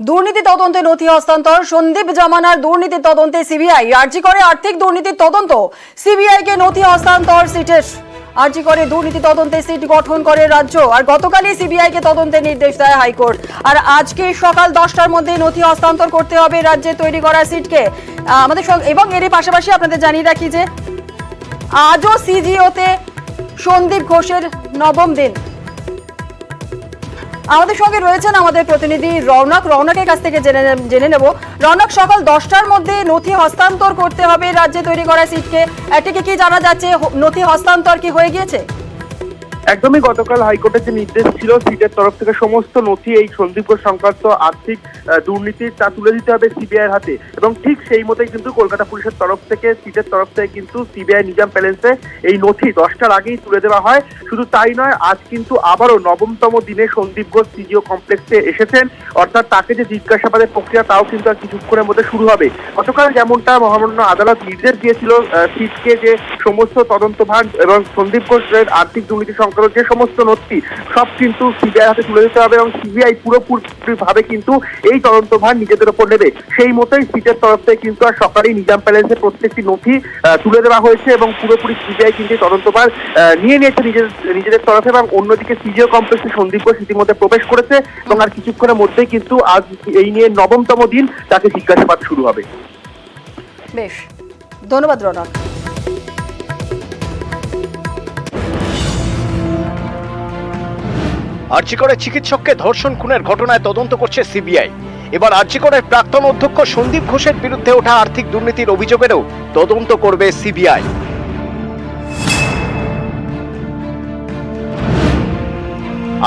দুর্নীতি তদন্তে নথি হস্তান্তর, সন্দীপ জামানার দুর্নীতি তদন্তে সিবিআই, আরজি করে আর্থিক দুর্নীতির তদন্ত, সিবিআই কে নথি হস্তান্তর সিটের। আরজি করে দুর্নীতি তদন্তে সিট গঠন করে রাজ্য, আর গতকালই সিবিআই কে তদন্তের নির্দেশ দেয় হাইকোর্ট। আর আজকে সকাল 10টার মধ্যে নথি হস্তান্তর করতে হবে রাজ্যে তৈরি করা সিটকে। আমাদের এবং এরই পাশাপাশি আপনাদের জানিয়ে রাখি যে আজও সিজিওতে সন্দীপ ঘোষের নবম দিন। আমাদের সঙ্গে রয়েছেন আমাদের প্রতিনিধি রৌনকের কাছ থেকে জেনে নেব। রৌনক, সকাল 10টার মধ্যে নথি হস্তান্তর করতে হবে রাজ্যে তৈরি করা সিটকে, এটিকে কি জানা যাচ্ছে? নথি হস্তান্তর কি হয়ে গিয়েছে? একদমই গতকাল হাইকোর্টের যে নির্দেশ ছিল সিটের তরফ থেকে সমস্ত নথি এই সন্দীপ ঘোষ সংক্রান্ত আর্থিক দুর্নীতি তা তুলে দিতে হবে সিবিআই এর হাতে, এবং ঠিক সেই মতোই কিন্তু কলকাতা পুলিশের তরফ থেকে সিটের তরফ থেকে কিন্তু সিবিআই নিজাম প্যালেসে এই নথি 10টার আগেই তুলে দেওয়া হয়। শুধু তাই নয়, আজ কিন্তু আবারও নবমতম দিনে সন্দীপ ঘোষ সিজিও কমপ্লেক্সে এসেছেন, অর্থাৎ তাকে যে জিজ্ঞাসাবাদের প্রক্রিয়া তাও কিন্তু আর কিছুক্ষণের মধ্যে শুরু হবে। গতকাল যেমনটা মহামান্য আদালত নির্দেশ দিয়েছিল সিটকে যে সমস্ত তদন্তভার এবং সন্দীপ ঘোষের আর্থিক দুর্নীতি সংক্রান্ত যে সমস্ত নথি সব কিন্তু সিবিআই হাতে তুলে দিতে হবে, এবং সিবিআই পুরোপুরি ভাবে কিন্তু এই তদন্তভার নিজেদের উপর নেবে। সেই মতোই সিটের তরফ থেকে কিন্তু আর সকালেই নিজাম প্যালেসে প্রত্যেকটি নথি তুলে দেওয়া হয়েছে, এবং পুরোপুরি সিবিআই কিন্তু তদন্তভার নিয়ে নিয়েছে নিজেদের তরফে। এবং অন্যদিকে সিজিও কমপ্লেক্সে সন্দীপ ঘোষ ইতিমধ্যে প্রবেশ করেছে, এবং আর কিছুক্ষণের মধ্যেই কিন্তু আজ এই নিয়ে নবমতম দিন তাকে জিজ্ঞাসাবাদ শুরু হবে। বেশ, ধন্যবাদ রৌনক। আরজি করে চিকিৎসককে ধর্ষণ খুনের ঘটনায় তদন্ত করছে সিবিআই। এবার আরজি করের প্রাক্তন অধ্যক্ষ সন্দীপ ঘোষের বিরুদ্ধে ওঠা আর্থিক দুর্নীতির অভিযোগেরও তদন্ত করবে সিবিআই।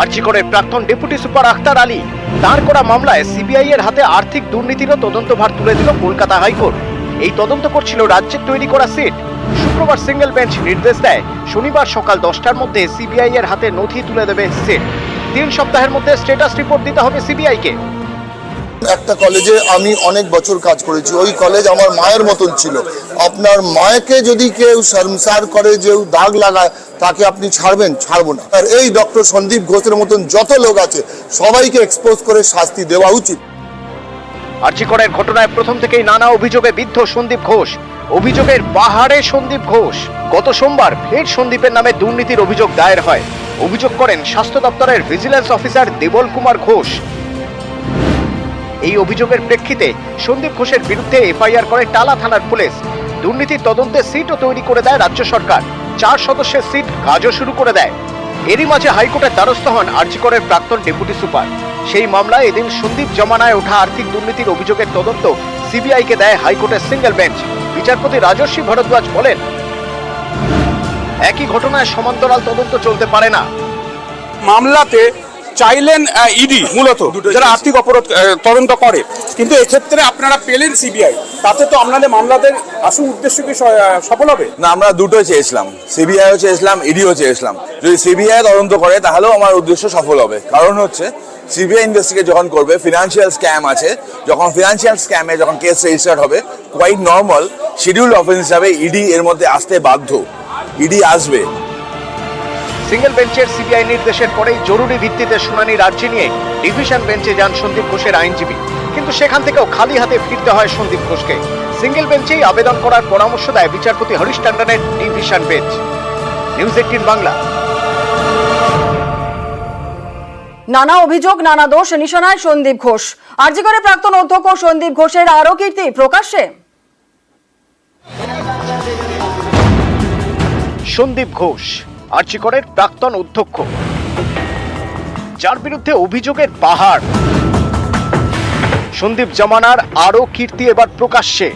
আরজি করের প্রাক্তন ডেপুটি সুপার আখতার আলী তার করা মামলায় সিবিআই এর হাতে আর্থিক দুর্নীতিরও তদন্তভার তুলে দিল কলকাতা হাইকোর্ট। এই তদন্ত করছিল রাজ্যের তৈরি করা সিট। শুক্রবার সিঙ্গেল বেঞ্চ নির্দেশ দেয় শনিবার সকাল 10টার মধ্যে সিবিআই এর হাতে নথি তুলে দেবে সিট। 3 সপ্তাহের মধ্যে স্ট্যাটাস রিপোর্ট দিতে হবে সিবিআই কে। একটা কলেজে আমি অনেক বছর কাজ করেছি, ওই কলেজ আমার মায়ের মতন ছিল। আপনার মাকে যদি কেউ শর্মসার করে, কেউ দাগ লাগায়, তাকে আপনি ছাড়বেন? ছাড়বো না। আর এই ডক্টর সন্দীপ ঘোষের মতন যত লোক আছে সবাইকে এক্সপোজ করে শাস্তি দেওয়া উচিত। আরজি করের ঘটনায় প্রথম থেকেই নানা অভিযোগে বিদ্ধ সন্দীপ ঘোষ। অভিযোগের পাহাড়ে সন্দীপ ঘোষ। গত সোমবার ফের সন্দীপের নামে দুর্নীতির অভিযোগ দায়ের হয়। অভিযোগ করেন স্বাস্থ্য দপ্তরের ভিজিলেন্স অফিসার দেবল কুমার ঘোষ। এই অভিযোগের প্রেক্ষিতে সন্দীপ ঘোষের বিরুদ্ধে এফআইআর করে টালা থানার পুলিশ। দুর্নীতির তদন্তে সিটও তৈরি করে দেয় রাজ্য সরকার। 4 সদস্যের সিট কাজও শুরু করে দেয়। এরই মাঝে হাইকোর্টের দ্বারস্থ হন আরজি করের প্রাক্তন ডেপুটি সুপার। সেই মামলায় এদিন সন্দীপ জামানায় ওঠা আর্থিক দুর্নীতির অভিযোগের তদন্ত সিবিআই কে দেয় হাইকোর্টের সিঙ্গেল বেঞ্চ। বিচারপতি রাজস্বী ভরদ্বাজ বলেন, একই ঘটনায় সমান্তরাল তদন্ত চলতে পারে না। মামলাতে চাইলেন ইডি মূলত যারা আর্থিক অপরাধ তদন্ত করে, কিন্তু এক্ষেত্রে আপনারা পেলেন সিবিআই। তাতে তো আপনাদের মামলাদের আসল উদ্দেশ্য কি সফল হবে না? আমরা দুটোই চেয়েছিলাম, সিবিআইও চেয়েছিলাম, ইডিও চেয়েছিলাম। যদি সিবিআই তদন্ত করে তাহলেও আমার উদ্দেশ্য সফল হবে। কারণ হচ্ছে সিবিআই ইনভেস্টিগেট যখন করবে, ফিনান্সিয়াল স্ক্যাম আছে, যখন ফিনান্সিয়াল স্ক্যামে যখন কেস রেজিস্টার্ড হবে, কোয়াইট নর্মাল শিডিউলড অফেন্স হিসাবে ইডি এর মধ্যে আসতে বাধ্য। ইডি আসবে। সিঙ্গেল বেঞ্চের সিবিআই নির্দেশের পরেই জরুরি ভিত্তিতে শুনানির আর্জি নিয়ে ডিভিশন বেঞ্চে যান সন্দীপ ঘোষের আইনজীবী, কিন্তু সেখান থেকেও খালি হাতে ফিরতে হয় সন্দীপ ঘোষকে। সিঙ্গেল বেঞ্চেই আবেদন করার পরামর্শ দেয় বিচারপতি হরিশ টন্ডনের ডিভিশন বেঞ্চ। নিউজ 18 বাংলা। নানা অভিযোগ, নানা দোষ নিশানায় সন্দীপ ঘোষ। আরজি করে প্রাক্তন অধ্যক্ষ সন্দীপ ঘোষের আরো কীর্তি প্রকাশ্যে। সন্দীপ ঘোষ আরজি করের প্রাক্তন অধ্যক্ষ, যার বিরুদ্ধে অভিযোগের পাহাড়। সন্দীপ জামানার আরো কীর্তি এবার প্রকাশ্যে।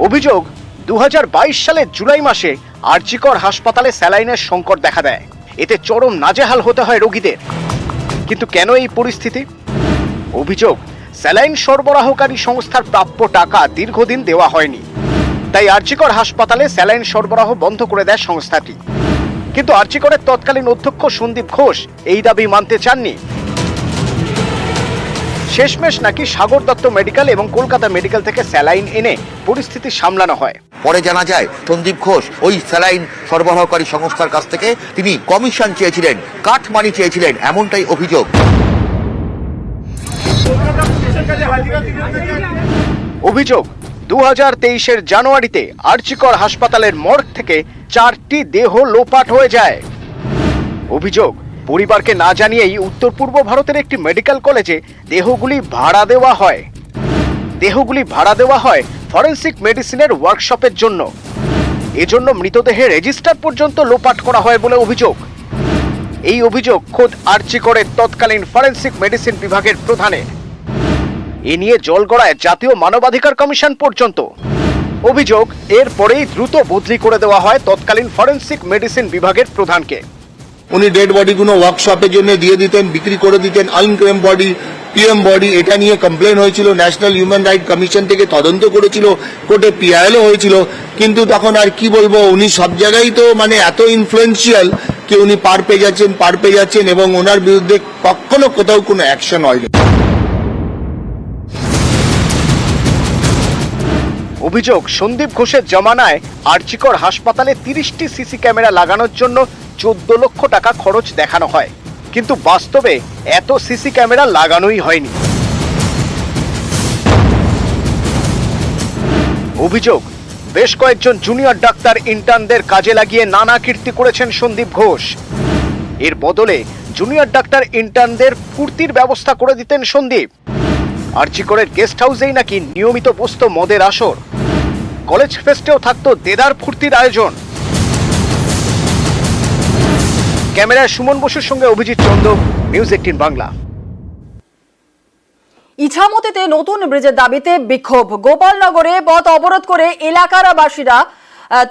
অভিযোগ, 2022 সালের জুলাই মাসে আরজি কর হাসপাতালে স্যালাইনের সংকট দেখা দেয়। এতে চরম নাজেহাল হতে হয় রোগীদের। কিন্তু কেন এই পরিস্থিতি? অভিযোগ, স্যালাইন সরবরাহকারী সংস্থার প্রাপ্য টাকা দীর্ঘদিন দেওয়া হয়নি, তাই আরজি কর হাসপাতালে স্যালাইন সরবরাহ বন্ধ করে দেয় সংস্থাটি। কিন্তু আরজি করের তৎকালীন অধ্যক্ষ সন্দীপ ঘোষ এই দাবি মানতে চাননি। শেষমেশ নাকি সাগর দত্ত মেডিকেল এবং কলকাতা মেডিকেল থেকে স্যালাইন এনে পরিস্থিতি সামলানো হয়। পরে জানা যায় সন্দীপ ঘোষ ওই স্যালাইন সরবরাহকারী সংস্থার কাছ থেকে তিনি কমিশন চেয়েছিলেন, কাটমানি চেয়েছিলেন, এমনটাই অভিযোগ। অভিযোগ 2023-এর জানুয়ারিতে আরজিকর হাসপাতালের মর্গ থেকে 4টি দেহ লোপাট হয়ে যায়। অভিযোগ পরিবারকে না জানিয়েই উত্তর পূর্ব ভারতের একটি মেডিকেল কলেজে দেহগুলি ভাড়া দেওয়া হয় ফরেনসিক মেডিসিনের ওয়ার্কশপের জন্য। এজন্য মৃতদেহের রেজিস্টার পর্যন্ত লোপাট করা হয় বলে অভিযোগ। এই অভিযোগ খোদ আরজিকরের তৎকালীন ফরেনসিক মেডিসিন বিভাগের প্রধানের। এ নিয়ে জল গড়ায় জাতীয় মানবাধিকার কমিশন পর্যন্ত। অভিযোগ এরপরেই দ্রুত বদলি করে দেওয়া হয় তৎকালীন ফরেনসিক মেডিসিন বিভাগের প্রধানকে। উনি ডেড বডিগুলো ওয়ার্কশপের জন্য দিয়ে দিতেন, বিক্রি করে দিতেন। আনক্লেম বডি, পিএম বডি, এটা নিয়ে কমপ্লেন হয়েছিল, ন্যাশনাল হিউম্যান রাইট কমিশন থেকে তদন্ত করেছিল, কোর্টে পিআইএলও হয়েছিল। কিন্তু তখন আর কি বলবো, উনি সব জায়গায় তো মানে এত ইনফ্লুয়েন্সিয়াল কি উনি পার পেয়ে যাচ্ছেন এবং ওনার বিরুদ্ধে কখনো কোথাও কোনো অ্যাকশন হয়নি। অভিযোগ সন্দীপ ঘোষের জমানায় আরজিকর হাসপাতালে 30টি সিসি ক্যামেরা লাগানোর জন্য 14 লক্ষ টাকা খরচ দেখানো হয়, কিন্তু বাস্তবে এত সিসি ক্যামেরা লাগানোই হয়নি। অভিযোগ বেশ কয়েকজন জুনিয়র ডাক্তার ইন্টার্নদের কাজে লাগিয়ে নানা কীর্তি করেছেন সন্দীপ ঘোষ। এর বদলে জুনিয়র ডাক্তার ইন্টার্নদের ফুর্তির ব্যবস্থা করে দিতেন সন্দীপ। আরজিকরের গেস্ট হাউসেই নাকি নিয়মিত বসত মদের আসর, কলেজ ফেস্টেও থাকতো দেদার ফুর্তির আয়োজন। ক্যামেরায় সুমন বসুর সঙ্গে অভিজিৎ চন্দ, নিউজ 18 বাংলা। ইছামতিতে নতুন ব্রিজের দাবিতে বিক্ষোভ। গোপালনগরে পথ অবরোধ করে এলাকার বাসীরা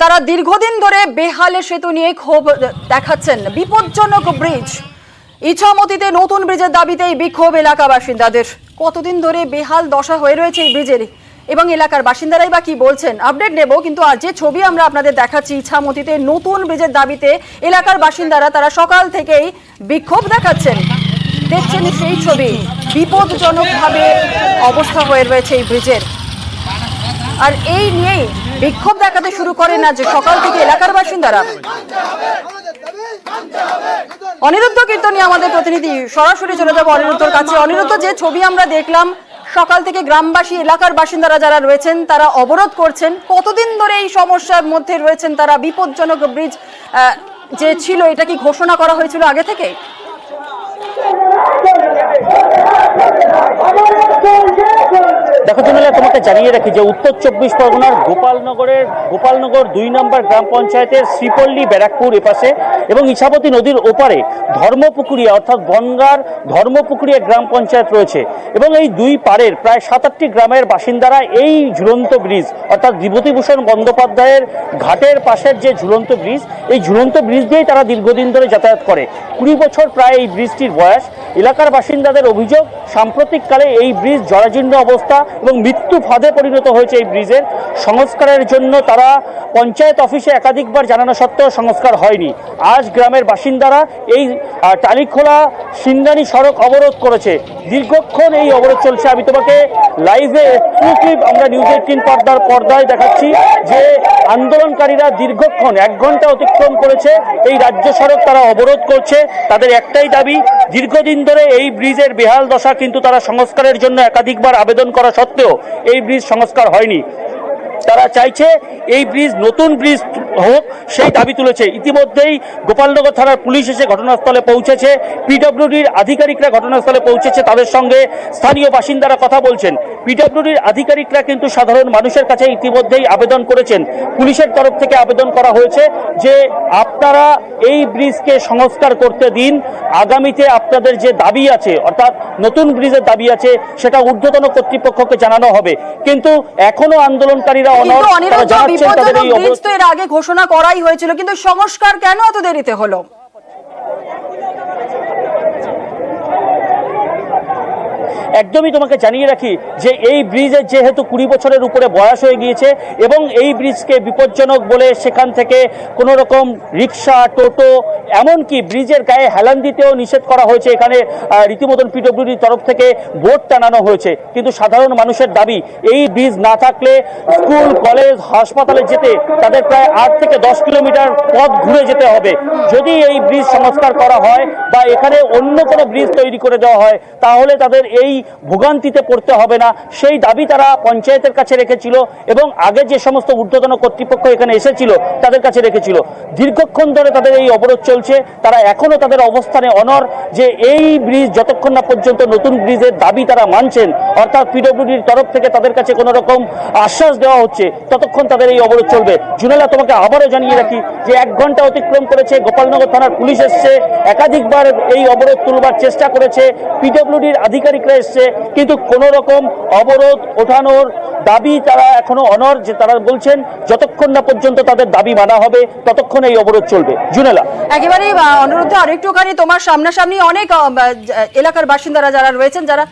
তারা দীর্ঘদিন ধরে বেহালে সেতু নিয়ে ক্ষোভ দেখাচ্ছেন। বিপজ্জনক ব্রিজ। ইছামতিতে নতুন ব্রিজের দাবিতে এই বিক্ষোভ এলাকা বাসিন্দাদের। কতদিন ধরে বেহাল দশা হয়ে রয়েছে এই ব্রিজের এবং এলাকার বাসিন্দারাই বা কি বলছেন আপডেট নেব, কিন্তু আর যে ছবি আমরা আপনাদের দেখাচ্ছি ইছামতিতে নতুন ব্রিজের দাবিতে এলাকার বাসিন্দারা তারা সকাল থেকেই বিক্ষোভ দেখাচ্ছেন। দেখছেন সেই ছবি, বিপদজনকভাবে অবস্থা হয়ে রয়েছে এই ব্রিজের। আর এই নিয়েই বিক্ষোভ দেখাতে শুরু করেন না যে সকাল থেকে এলাকার বাসিন্দারা। অনিরুদ্ধ কীর্তনী আমাদের প্রতিনিধি, সরাসরি চলে যাবো অনিরুদ্ধর কাছে। অনিরুদ্ধ, যে ছবি আমরা দেখলাম সকাল থেকে গ্রামবাসী এলাকার বাসিন্দারা যারা রয়েছেন তারা অবরোধ করছেন, কতদিন ধরে এই সমস্যার মধ্যে রয়েছেন তারা? বিপজ্জনক ব্রিজ যে ছিল এটা কি ঘোষণা করা হয়েছিল আগে থেকে? দেখো জমিলা, তোমাকে জানিয়ে রাখি যে উত্তর 24 পরগনার গোপালনগর 2 নম্বর গ্রাম পঞ্চায়েতের শ্রীপল্লী ব্যারাকপুর এপাশে এবং ইছামতি নদীর ওপারে ধর্মপুকুরিয়া অর্থাৎ বনগাঁর ধর্মপুকুরিয়া গ্রাম পঞ্চায়েত রয়েছে এবং এই দুই পাড়ের প্রায় 7-8টি গ্রামের বাসিন্দারা এই ঝুলন্ত ব্রিজ অর্থাৎ বিভূতিভূষণ বন্দ্যোপাধ্যায়ের ঘাটের পাশের যে ঝুলন্ত ব্রিজ, এই ঝুলন্ত ব্রিজ দিয়েই তারা দীর্ঘদিন ধরে যাতায়াত করে। 20 বছর প্রায় এই ব্রিজটির বয়স। এলাকার বাসিন্দাদের অভিযোগ সাম্প্রতিককালে এই ব্রিজ জরাজীর্ণ অবস্থা এবং মৃত্যু ফাঁদে পরিণত হয়েছে। এই ব্রিজের সংস্কারের জন্য তারা পঞ্চায়েত অফিসে একাধিকবার জানানো সত্ত্বেও সংস্কার হয়নি। আজ গ্রামের বাসিন্দারা এই টালিখোলা সিন্দানি সড়ক অবরোধ করেছে। দীর্ঘক্ষণ এই অবরোধ চলছে। আমি তোমাকে লাইভে এক্সক্লুসিভ আমরা নিউজ 18 পর্দায় দেখাচ্ছি যে আন্দোলনকারীরা দীর্ঘক্ষণ 1 ঘন্টা অতিক্রম করেছে এই রাজ্য সড়ক তারা অবরোধ করছে। তাদের একটাই দাবি, দীর্ঘদিন ধরে এই ব্রিজের বেহাল দশা, কিন্তু তারা সংস্কারের জন্য একাধিকবার আবেদন করা সত্ত্বেও এই ব্রিজ সংস্কার হয়নি। তারা চাইছে এই ব্রিজ নতুন ব্রিজ হোক, সেই দাবি তুলেছে। ইতিমধ্যেই গোপালনগর থানার পুলিশ এসে ঘটনাস্থলে পৌঁছেছে, পিডব্লিউডির আধিকারিকরা ঘটনাস্থলে পৌঁছেছে, তাদের সঙ্গে স্থানীয় বাসিন্দারা কথা বলছেন। পিডব্লিউডির আধিকারিকরা কিন্তু সাধারণ মানুষের কাছে ইতিমধ্যেই আবেদন করেছেন। পুলিশের তরফ থেকে আবেদন করা হয়েছে যে আপনারা এই ব্রিজকে সংস্কার করতে দিন, আগামীতে আপনাদের যে দাবি আছে অর্থাৎ নতুন ব্রিজের দাবি আছে সেটা ঊর্ধ্বতন কর্তৃপক্ষকে জানানো হবে। কিন্তু এখনো আন্দোলনকারীরা এর আগে ঘোষণা করাই হয়েছিল, কিন্তু সংস্কার কেন এত দেরিতে হলো? একদমই তোমাকে জানিয়ে রাখি যে এই ব্রিজের যেহেতু 20 বছরের উপরে বয়স হয়ে গিয়েছে এবং এই ব্রিজকে বিপজ্জনক বলে সেখান থেকে কোনো রকম রিক্সা, টোটো, এমনকি ব্রিজের গায়ে হেলান দিতেও নিষেধ করা হয়েছে। এখানে রীতিমতন পিডব্লিউডির তরফ থেকে বোর্ড টানানো হয়েছে। কিন্তু সাধারণ মানুষের দাবি, এই ব্রিজ না থাকলে স্কুল, কলেজ, হাসপাতালে যেতে তাদের প্রায় 8 থেকে 10 কিলোমিটার পথ ঘুরে যেতে হবে। যদি এই ব্রিজ সংস্কার করা হয় বা এখানে অন্য কোনো ব্রিজ তৈরি করে দেওয়া হয় তাহলে তাদের এই ভোগান্তিতে পড়তে হবে না, সেই দাবি তারা পঞ্চায়েতের কাছে রেখেছিল এবং আগে যে সমস্ত ঊর্ধ্বতন কর্তৃপক্ষ এখানে এসেছিল তাদের কাছে রেখেছিল। দীর্ঘক্ষণ ধরে তাদের এই অবরোধ চলছে। তারা এখনো তাদের অবস্থানে অনড় যে এই ব্রিজ যতক্ষণ না পর্যন্ত নতুন ব্রিজের দাবি তারা মানছেন, অর্থাৎ পিডব্লিউডির তরফ থেকে তাদের কাছে কোনো রকম আশ্বাস দেওয়া হচ্ছে, ততক্ষণ তাদের এই অবরোধ চলবে। জুনেলা, তোমাকে আবারও জানিয়ে রাখি যে 1 ঘন্টা অতিক্রম করেছে, গোপালনগর থানার পুলিশ এসছে, একাধিকবার এই অবরোধ তুলবার চেষ্টা করেছে, পিডব্লিউডির আধিকারিকরা এসছে, কিন্তু কোনো রকম অবরোধ ওঠানোর দাবি তারা এখনো অনড়। যে তারা বলছেন যতক্ষণ না পর্যন্ত তাদের দাবি মানা হবে ততক্ষণ এই অবরোধ চলবে। জুনেলা, একেবারে অনুরোধ আরেকটুখানি তোমার সামনাসামনি অনেক এলাকার বাসিন্দারা যারা রয়েছেন, যারা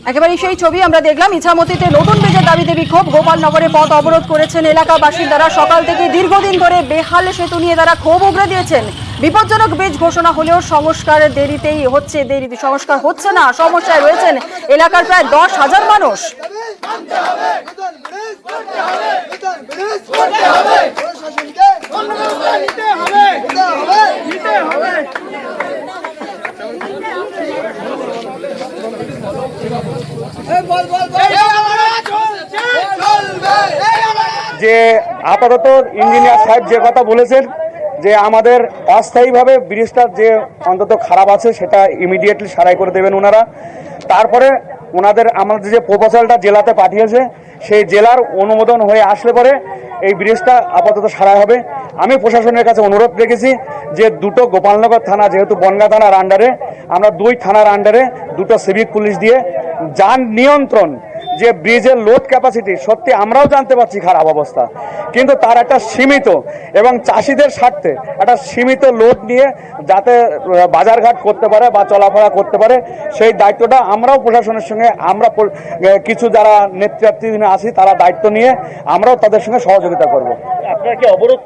একেবারে সেই ছবি আমরা দেখলাম। ইছামতিতে নতুন ব্রিজের দাবিতে বিক্ষোভ, গোপালনগরে পথ অবরোধ করেছেন এলাকা বাসিন্দারা। সকাল থেকে দীর্ঘদিন ধরে বেহাল সেতু নিয়ে তারা ক্ষোভ উগড়ে দিয়েছেন। বিপজ্জনক ব্রিজ ঘোষণা হলেও সংস্কার সংস্কার হচ্ছে না, সমস্যায় রয়েছেন এলাকার প্রায় 10,000 মানুষ। যে আপাতত ইঞ্জিনিয়ার সাহেব যে কথা বলেছেন যে আমাদের অস্থায়ীভাবে ব্রিজটা যে অন্তত খারাপ আছে সেটা ইমিডিয়েটলি সারাই করে দেবেন ওনারা। তারপরে আমাদের যে প্রপোজালটা জেলাতে পাঠিয়েছে সেই জেলার অনুমোদন হয়ে আসলে পরে এই ব্রিজটা আপাতত সারাই হবে। আমি প্রশাসনের কাছে অনুরোধ রেখেছি যে দুটো গোপালনগর থানা, যেহেতু বনগাঁ থানার আন্ডারে, আমরা 2 থানার আন্ডারে 2টো সিভিক পুলিশ দিয়ে যান নিয়ন্ত্রণ, যে ব্রিজের লোড ক্যাপাসিটি সত্যি আমরাও জানতে পারছি খারাপ অবস্থা, কিন্তু তার একটা সীমিত এবং চাষিদের স্বার্থে একটা সীমিত লোড নিয়ে যাতে বাজারঘাট করতে পারে বা চলাফেরা করতে পারে সেই দায়িত্বটা আমরাও প্রশাসনের সঙ্গে, আমরা কিছু যারা নেতৃত্বাধীনে আছি তারা দায়িত্ব নিয়ে আমরাও তাদের সঙ্গে সহযোগিতা করব। আপনারা কি অবরোধ